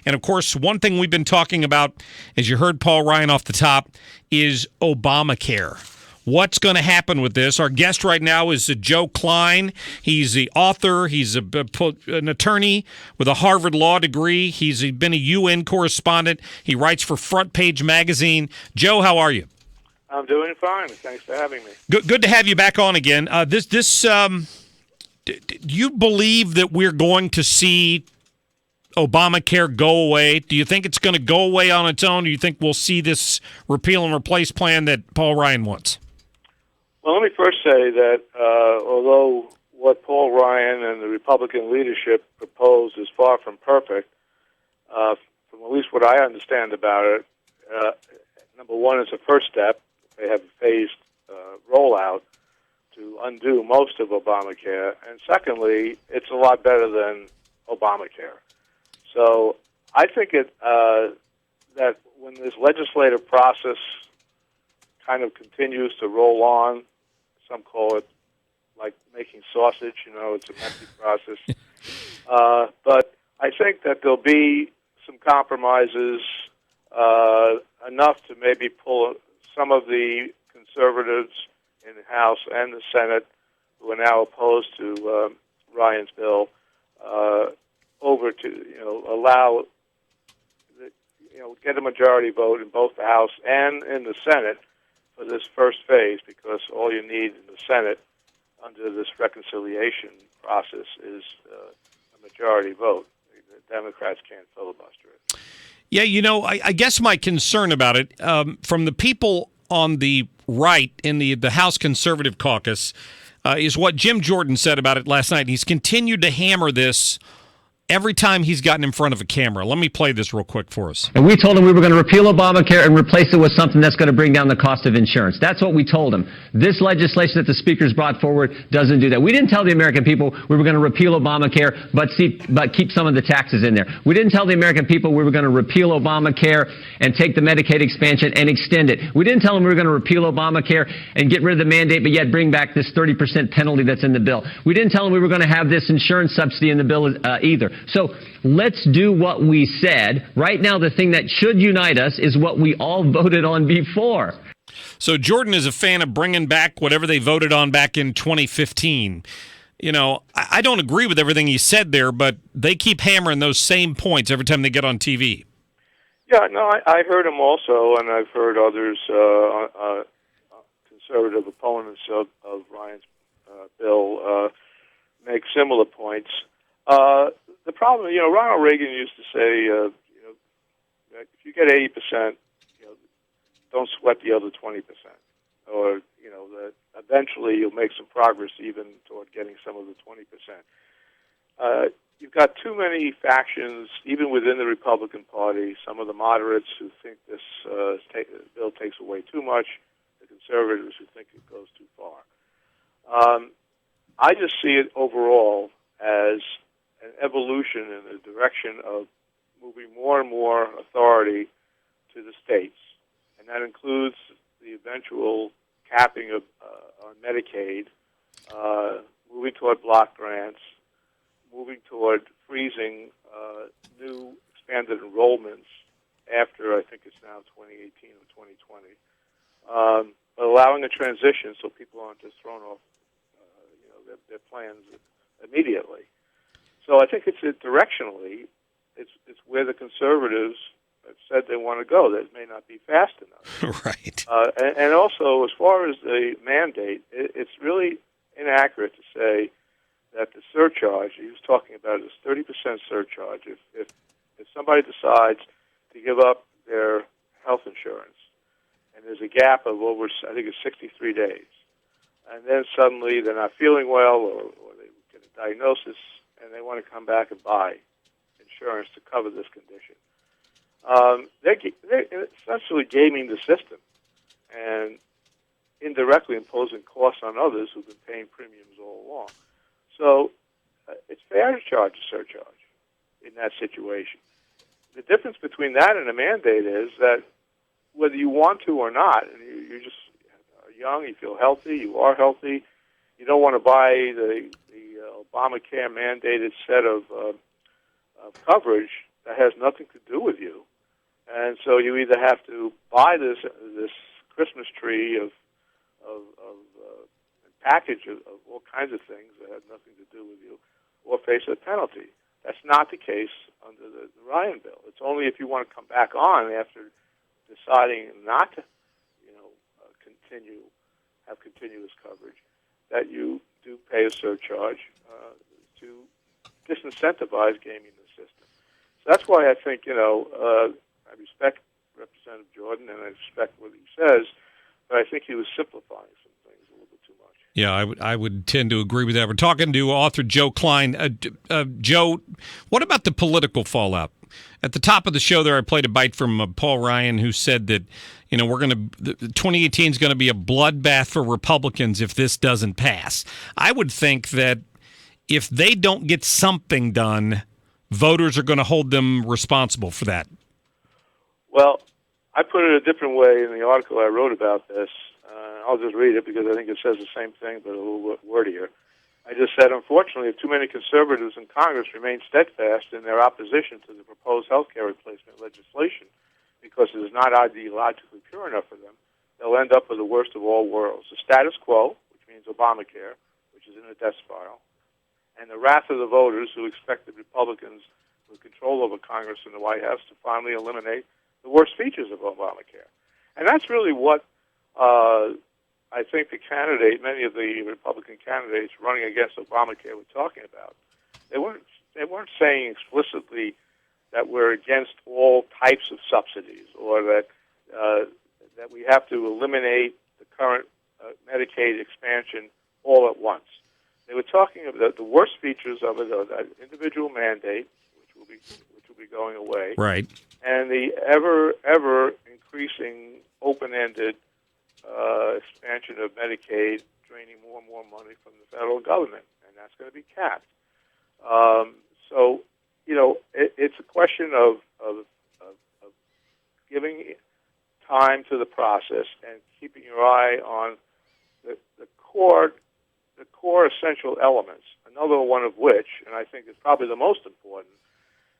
And, of course, one thing we've been talking about, as you heard Paul Ryan off the top, is Obamacare. What's going to happen with this? Our guest right now is Joe Klein. He's the author. He's an attorney with a Harvard law degree. He's been a UN correspondent. He writes for Front Page Magazine. Joe, how are you? I'm doing fine. Thanks for having me. Good to have you back on again. Do you believe that we're going to see Obamacare go away? Do you think it's going to go away on its own? Or do you think we'll see this repeal and replace plan that Paul Ryan wants? Well, let me first say that although what Paul Ryan and the Republican leadership propose is far from perfect, from at least what I understand about it, number one, it's a first step. They have a phased rollout to undo most of Obamacare. And secondly, it's a lot better than Obamacare. So I think that when this legislative process kind of continues to roll on, some call it like making sausage, it's a messy process. But I think that there'll be some compromises, enough to maybe pull some of the conservatives in the House and the Senate who are now opposed to Ryan's bill over to allow get a majority vote in both the House and in the Senate for this first phase, because all you need in the Senate under this reconciliation process is a majority vote. The Democrats can't filibuster it. Yeah, I guess my concern about it, from the people on the right in the House Conservative Caucus, is what Jim Jordan said about it last night. He's continued to hammer this every time he's gotten in front of a camera. Let me play this real quick for us. And we told him we were going to repeal Obamacare and replace it with something that's going to bring down the cost of insurance. That's what we told him. This legislation that the speaker's brought forward doesn't do that. We didn't tell the American people we were going to repeal Obamacare, but keep some of the taxes in there. We didn't tell the American people we were going to repeal Obamacare and take the Medicaid expansion and extend it. We didn't tell them we were going to repeal Obamacare and get rid of the mandate, but yet bring back this 30% penalty that's in the bill. We didn't tell them we were going to have this insurance subsidy in the bill either. So let's do what we said. Right now, the thing that should unite us is what we all voted on before. So Jordan is a fan of bringing back whatever they voted on back in 2015. I don't agree with everything he said there, but they keep hammering those same points every time they get on TV. Yeah, no, I heard him also, and I've heard others, conservative opponents of Ryan's bill, make similar points. The problem, Ronald Reagan used to say, if you get 80%, don't sweat the other 20%, or that eventually you'll make some progress even toward getting some of the 20%. You've got too many factions, even within the Republican Party. Some of the moderates who think this bill takes away too much, the conservatives who think it goes too far. I just see it overall as an evolution in the direction of moving more and more authority to the states, and that includes the eventual capping of on Medicaid, moving toward block grants, moving toward freezing new expanded enrollments after, I think it's now 2018 or 2020, but allowing a transition so people aren't just thrown off their plans immediately. So I think it's directionally, it's where the conservatives have said they want to go. That may not be fast enough. Right. And also, as far as the mandate, it's really inaccurate to say that the surcharge he was talking about is 30% surcharge. If somebody decides to give up their health insurance, and there's a gap of over, I think it's 63 days, and then suddenly they're not feeling well, or they get a diagnosis, and they want to come back and buy insurance to cover this condition. They're essentially gaming the system and indirectly imposing costs on others who've been paying premiums all along. So it's fair to charge a surcharge in that situation. The difference between that and a mandate is that whether you want to or not, and you're just young, you feel healthy, you are healthy, you don't want to buy the Obamacare mandated set of coverage, that has nothing to do with you. And so you either have to buy this Christmas tree of package of all kinds of things that have nothing to do with you, or face a penalty. That's not the case under the Ryan bill. It's only if you want to come back on after deciding not to, have continuous coverage, that you do pay a surcharge to disincentivize gaming the system. So that's why I think, I respect Representative Jordan and I respect what he says, but I think he was simplifying some things a little bit too much. Yeah, I would tend to agree with that. We're talking to author Joe Klein. Joe, what about the political fallout? At the top of the show there, I played a bite from Paul Ryan, who said that, 2018 is going to be a bloodbath for Republicans if this doesn't pass. I would think that if they don't get something done, voters are going to hold them responsible for that. Well, I put it a different way in the article I wrote about this. I'll just read it because I think it says the same thing, but a little bit wordier. I just said, unfortunately, if too many conservatives in Congress remain steadfast in their opposition to the proposed health care replacement legislation because it is not ideologically pure enough for them, they'll end up with the worst of all worlds. The status quo, which means Obamacare, which is in a death spiral, and the wrath of the voters who expect the Republicans with control over Congress and the White House to finally eliminate the worst features of Obamacare. And that's really what I think many of the Republican candidates running against Obamacare were talking about. They weren't saying explicitly that we're against all types of subsidies or that we have to eliminate the current Medicaid expansion all at once. They were talking about the worst features of it, that individual mandate, which will be going away, right, and the ever increasing open-ended expansion of Medicaid, draining more and more money from the federal government, and that's going to be capped. It's a question of giving time to the process and keeping your eye on the core essential elements. Another one of which, and I think is probably the most important,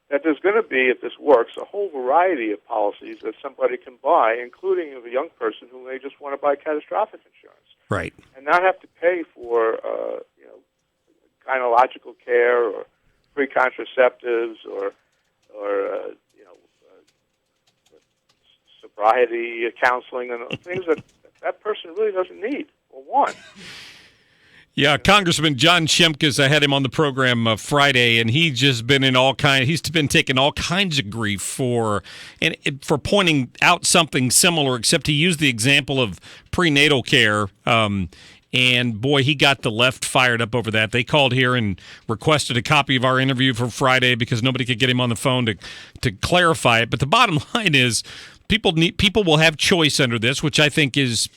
that there's going to be, if this works, a whole variety of policies that somebody can buy, including a young person who may just want to buy catastrophic insurance, right, and not have to pay for gynecological care or free contraceptives or sobriety counseling and things that person really doesn't need or want. Yeah, Congressman John Shimkus, I had him on the program Friday, and he's just been he's been taking all kinds of grief for pointing out something similar, except he used the example of prenatal care. And boy, he got the left fired up over that. They called here and requested a copy of our interview for Friday because nobody could get him on the phone to clarify it. But the bottom line is people will have choice under this, which I think is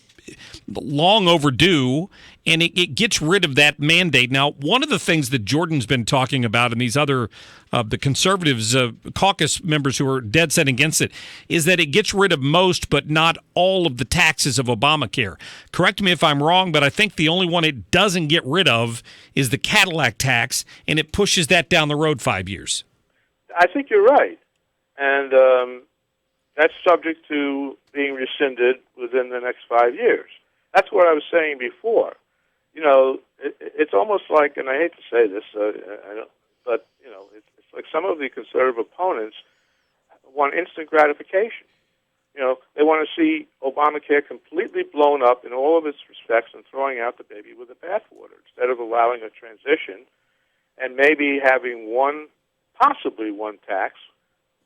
long overdue, and it gets rid of that mandate. Now, one of the things that Jordan's been talking about, and these other the conservatives caucus members who are dead set against it, is that it gets rid of most but not all of the taxes of Obamacare. Correct me if I'm wrong, but I think the only one it doesn't get rid of is the Cadillac tax, and it pushes that down the road 5 years. I think you're right, and that's subject to being rescinded within the next 5 years. That's what I was saying before. It's almost like, and I hate to say this, but it's like some of the conservative opponents want instant gratification. They want to see Obamacare completely blown up in all of its respects and throwing out the baby with the bathwater instead of allowing a transition and maybe having possibly one tax,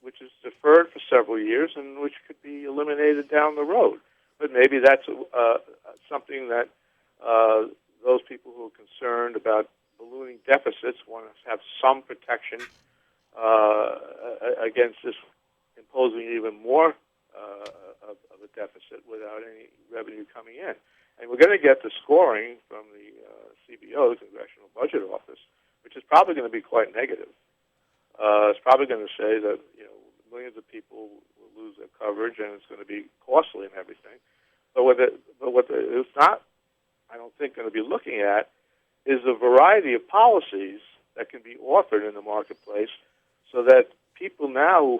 which is deferred for several years and which could be eliminated down the road. But maybe that's something that those people who are concerned about ballooning deficits want to have some protection against this imposing even more of a deficit without any revenue coming in. And we're going to get the scoring from the CBO, the Congressional Budget Office, which is probably going to be quite negative. It's probably going to say that millions of people will lose their coverage, and it's going to be costly and everything. But what it's not, I don't think, going to be looking at is a variety of policies that can be offered in the marketplace so that people now who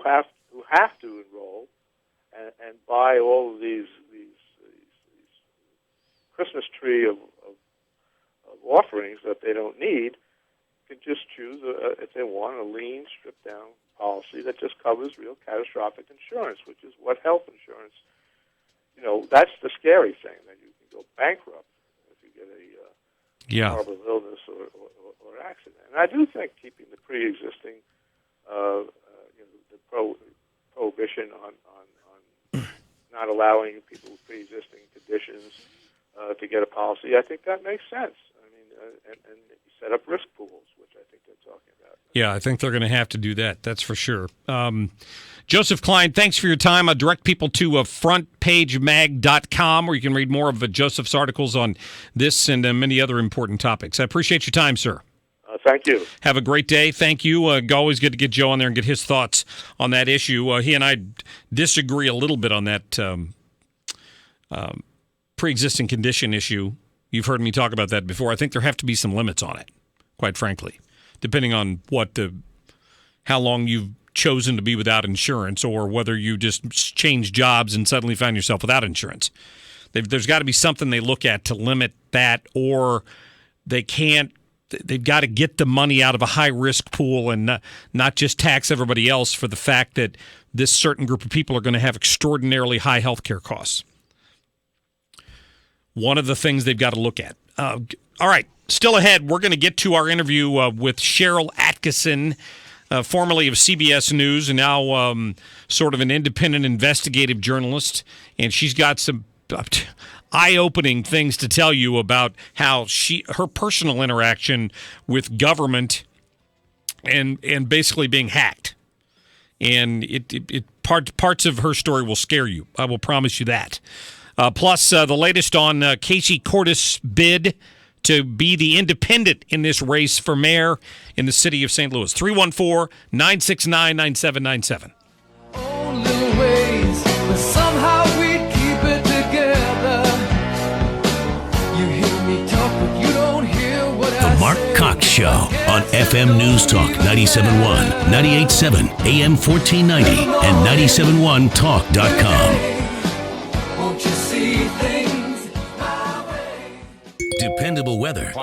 have to enroll and buy all of these Christmas tree of offerings that they don't need can just choose, if they want, a lean, stripped-down policy that just covers real catastrophic insurance, which is what health insurance, that's the scary thing, that you can go bankrupt if you get a horrible illness or accident. And I do think keeping the pre-existing, the prohibition on not allowing people with pre-existing conditions to get a policy, I think that makes sense. I mean, and set up risk pools, which I think they're talking about. Yeah, I think they're going to have to do that. That's for sure. Joseph Klein, thanks for your time. I'll direct people to frontpagemag.com, where you can read more of Joseph's articles on this and many other important topics. I appreciate your time, sir. Thank you. Have a great day. Thank you. Always good to get Joe on there and get his thoughts on that issue. He and I disagree a little bit on that pre-existing condition issue. You've heard me talk about that before. I think there have to be some limits on it, quite frankly, depending on how long you've chosen to be without insurance, or whether you just change jobs and suddenly find yourself without insurance. There's got to be something they look at to limit that, or they've got to get the money out of a high-risk pool and not just tax everybody else for the fact that this certain group of people are going to have extraordinarily high health care costs. One of the things they've got to look at. All right, still ahead, we're going to get to our interview with Cheryl Atkinson, formerly of CBS News and now sort of an independent investigative journalist. And she's got some eye-opening things to tell you about how her personal interaction with government and basically being hacked. And parts of her story will scare you. I will promise you that. Plus, the latest on Casey Cordes' bid to be the independent in this race for mayor in the city of St. Louis. 314-969-9797. Only ways, but somehow we keep it together. You hear me talk, but you don't hear what I say. The Mark Cox Show on FM News Talk 97.1, 98.7, AM 1490, and 97.1talk.com. Won't you see things my way? Dependable weather